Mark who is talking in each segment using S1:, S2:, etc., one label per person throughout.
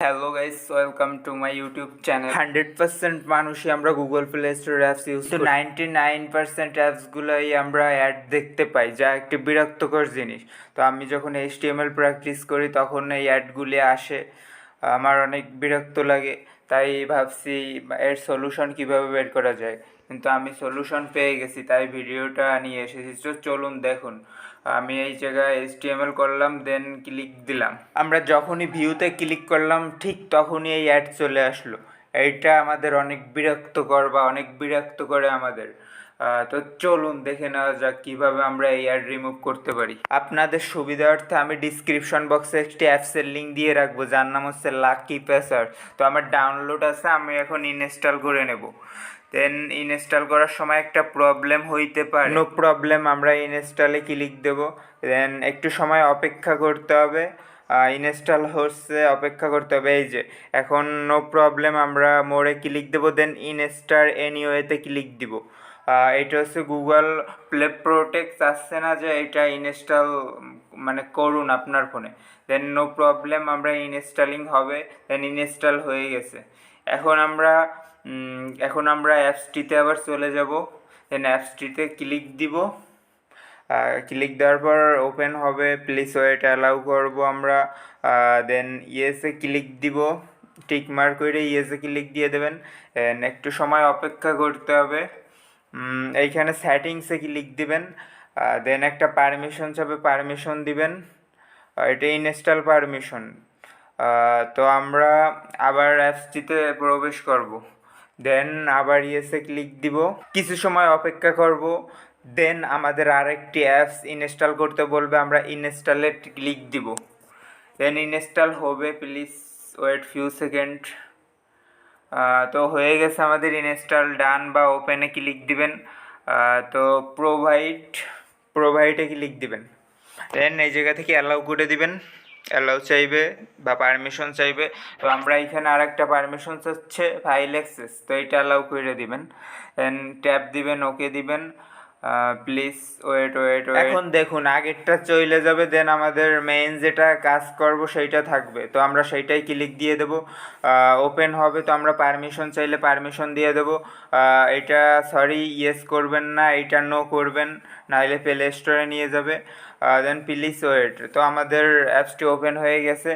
S1: Hello guys, welcome to my YouTube channel. 100% মানুষই আমরা Google play store apps use করি, 99% অ্যাপসগুলোই আমরা অ্যাড দেখতে পাই, যা একটি বিরক্তকর জিনিস। তো আমি যখন HTML প্র্যাকটিস করি তখন এই অ্যাডগুলি আসে, আমার অনেক বিরক্ত লাগে। তাই ভাবছি এর সলিউশন কীভাবে বের করা যায়, কিন্তু আমি সলিউশন পেয়ে গেছি, তাই ভিডিওটা নিয়ে এসেছি। তো চলুন দেখুন। আমি এই জায়গায় HTML করলাম, দেন ক্লিক দিলাম। আমরা যখনই ভিউতে ক্লিক করলাম ঠিক তখনই এই অ্যাড চলে আসলো। এইটা আমাদের অনেক বিরক্তকর বা অনেক বিরক্ত করে আমাদের। তো চলুন দেখে নেওয়া যাক কীভাবে আমরা এই অ্যাড রিমুভ করতে পারি। আপনাদের সুবিধার্থে আমি ডিসক্রিপশন বক্সে একটি অ্যাপসের লিঙ্ক দিয়ে রাখবো, যার নাম হচ্ছে লাকি পেসার। তো আমার ডাউনলোড আছে, আমি এখন ইনস্টল করে নেব। দেন ইনস্টল করার সময় একটা প্রবলেম হইতে পারে, নো প্রবলেম, আমরা ইনস্টলে ক্লিক দেব। দেন একটু সময় অপেক্ষা করতে হবে, ইনস্টল হচ্ছে, অপেক্ষা করতে হবে। এই যে এখন নো প্রবলেম, আমরা মোড়ে ক্লিক দেবো, দেন ইনস্টল এনিওয়েতে ক্লিক দিব। এটা হচ্ছে গুগল প্লে প্রোটেক্ট আসছে না, যে এটা ইনস্টল মানে করুন আপনার ফোনে। দেন নো প্রবলেম, আমরা ইনস্টলিং হবে, দেন ইনস্টল হয়ে গেছে। এখন আমরা অ্যাপসটিতে আবার চলে যাব, দেন অ্যাপসটিতে ক্লিক দিব। ক্লিক দেওয়ার পর ওপেন হবে, প্লিজ ওয়েট অ্যালাউ করবো আমরা। দেন ইয়েসে ক্লিক দিব, টিক মার্ক করে ইয়েসে ক্লিক দিয়ে দেবেন। একটু সময় অপেক্ষা করতে হবে। এইখানে সেটিংসে ক্লিক দিবেন, দেন একটা পারমিশন চাবে, পারমিশন দিবেন। এটা ইনস্টল পারমিশন। তো আমরা আবার অ্যাপসটিতে প্রবেশ করব, দেন আবার ইয়েসে ক্লিক দিব, কিছু সময় অপেক্ষা করব। দেন আমাদের আরেকটি অ্যাপস ইনস্টল করতে বলবে, আমরা ইনস্টলে ক্লিক দিব। দেন ইনস্টল হবে, প্লিজ ওয়েট ফিউ সেকেন্ড। তো হয়ে গেছে আমাদের ইনস্টল ডান, বা ওপেনে ক্লিক দিবেন। তো প্রোভাইডে ক্লিক দিবেন। দেন এই জায়গা থেকে অ্যালাউ করে দিবেন, অ্যালাউ চাইবে বা পারমিশন চাইবে। তো আমরা এখানে আর একটা পারমিশন চাচ্ছে, ফাইল অ্যাক্সেস, তো এটা অ্যালাউ করে দিবেন। দেন ট্যাপ দিবেন, ওকে দিবেন, প্লিজ ওয়েট। এখন দেখুন আগেরটা চলে যাবে, দেন আমাদের মেইন যেটা কাজ করব সেইটা থাকবে, তো আমরা সেইটাই ক্লিক দিয়ে দেব। ওপেন হবে, তো আমরা পারমিশন চাইলে পারমিশন দিয়ে দেব। এটা সরি ইয়েস করবেন না, এটা নো করবেন, নাহলে প্লে স্টোরে নিয়ে যাবে। দেন প্লিজ ওয়েট। তো আমাদের অ্যাপসটি ওপেন হয়ে গেছে।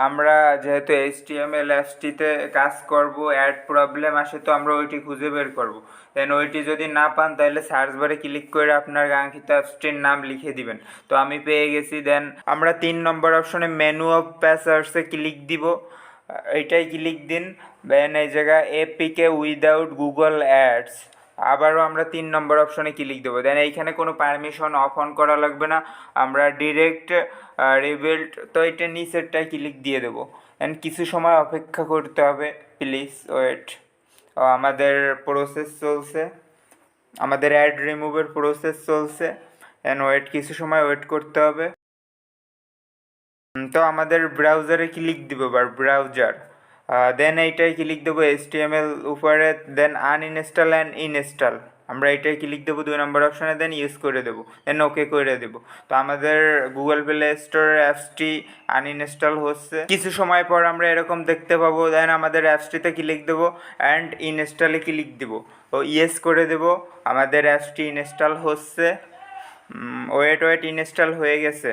S1: আমরা যেহেতু HTML অ্যাপসটিতে কাজ করব, অ্যাড প্রবলেম আসে, তো আমরা ওইটি খুঁজে বের করব। দেন ওইটি যদি না পান তাহলে সার্চ বারে ক্লিক করে আপনার কাঙ্ক্ষিত অ্যাপসটির নাম লিখে দিবেন। তো আমি পেয়ে গেছি। দেন আমরা 3 নম্বর অপশনে মেনু অফ প্যাসার্সে ক্লিক দিব, এইটাই ক্লিক দিন। দেন এই জায়গায় এপিকে উইদাউট গুগল অ্যাডস, আবারও আমরা 3 নম্বর অপশনে ক্লিক দেবো। দেন এইখানে কোনো পারমিশন অফ অন করা লাগবে না, আমরা ডিরেক্ট রিবিল্ড, তো এটা নিচেরটাই ক্লিক দিয়ে দেবো। দেন কিছু সময় অপেক্ষা করতে হবে, প্লিজ ওয়েট। আমাদের প্রসেস চলছে, আমাদের অ্যাড রিমুভের প্রসেস চলছে। দেন ওয়েট, কিছু সময় ওয়েট করতে হবে। তো আমাদের ব্রাউজারে ক্লিক দিব, ব্রাউজার। দেন এইটাই ক্লিক দেবো HTML উপরে, দেন আনইনস্টল অ্যান্ড ইনস্টল, আমরা এইটাই ক্লিক দেবো 2 নম্বর অপশানে, দেন ইউজ করে দেবো, দেন ওকে করে দেবো। তো আমাদের গুগল প্লে স্টোরের অ্যাপসটি আনইনস্টল হচ্ছে, কিছু সময় পর আমরা এরকম দেখতে পাবো। দেন আমাদের অ্যাপসটিতে ক্লিক দেবো অ্যান্ড ইনস্টলে ক্লিক দেবো, ও ইয়েস করে দেবো। আমাদের অ্যাপসটি ইনস্টল হচ্ছে, ওয়েট ইনস্টল হয়ে গেছে।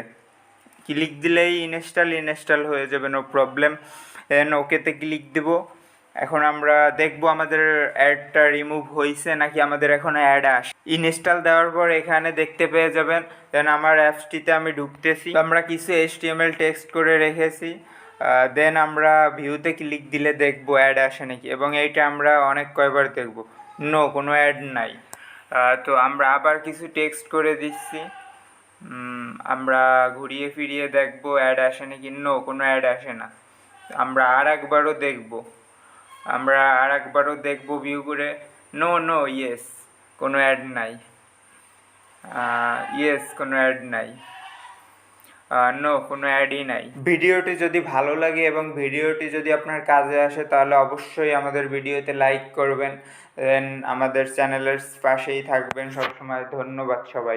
S1: ক্লিক দিলেই ইনস্টল হয়ে যাবে, নো প্রবলেম। দেন ওকেতে ক্লিক দেব। এখন আমরা দেখব আমাদের অ্যাডটা রিমুভ হয়েছে নাকি আমাদের এখন অ্যাড আসে। ইনস্টল দেওয়ার পর এখানে দেখতে পেয়ে যাবেন। দেন আমার অ্যাপসটিতে আমি ঢুকতেছি, আমরা কিছু HTML টেক্সট করে রেখেছি। দেন আমরা ভিউতে ক্লিক দিলে দেখব অ্যাড আসে নাকি, এবং এইটা আমরা অনেক কয়বার দেখব, নো কোনো অ্যাড নাই। তো আমরা আবার কিছু টেক্সট করে দিচ্ছি, আমরা ঘুরিয়ে ফিরিয়ে দেখব অ্যাড আসে নাকি, নো কোনো অ্যাড আসে না। আমরা আর একবারও দেখব ভিউ করে, নো ইয়েস কোনো অ্যাড নাই, ইয়েস কোনো অ্যাড নাই, নো কোনো অ্যাডই নাই। ভিডিওটি যদি ভালো লাগে এবং ভিডিওটি যদি আপনার কাজে আসে তাহলে অবশ্যই আমাদের ভিডিওতে লাইক করবেন, দেন আমাদের চ্যানেলের পাশেই থাকবেন সবসময়। ধন্যবাদ সবাই।